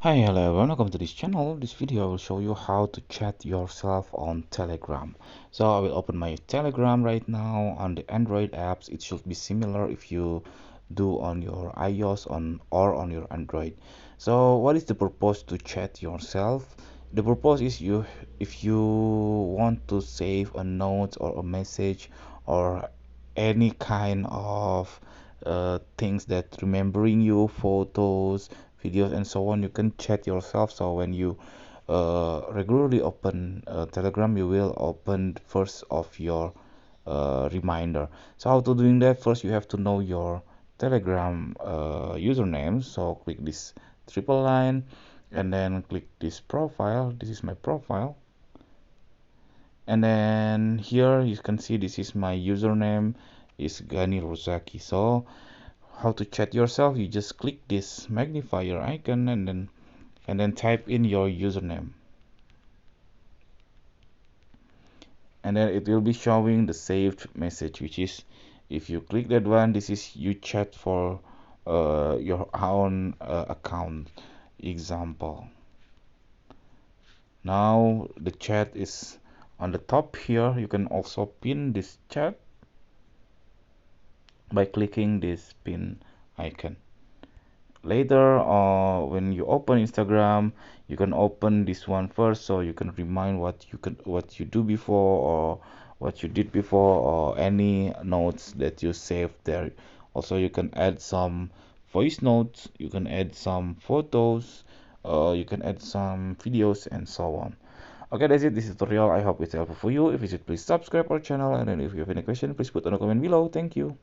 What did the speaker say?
Hi, hello everyone, welcome to this channel. This video will show you how to chat yourself on Telegram. So I will open my Telegram right now on the Android apps. It should be similar if you do on your iOS or on your Android. So what is the purpose to chat yourself? The purpose is if you want to save a note or a message or any kind of things that remembering you, photos, videos and so on, you can chat yourself. So when you regularly open Telegram, you will open first of your reminder. So how to doing that? First you have to know your Telegram username. So click this triple line and then click this profile. This is my profile, and then here you can see this is my username is Gani Rozaki. So how to chat yourself? You just click this magnifier icon and then type in your username, and then it will be showing the saved message, which is if you click that one, this is you chat for your own account example. Now the chat is on the top here. You can also pin this chat by clicking this pin icon. Later, when you open Instagram, you can open this one first, so you can remind what you do before or what you did before or any notes that you saved there. Also, you can add some voice notes, you can add some photos, you can add some videos and so on. Okay, that's it. This is tutorial. I hope it's helpful for you. If it's, please subscribe our channel, and then if you have any question, please put on a comment below. Thank you.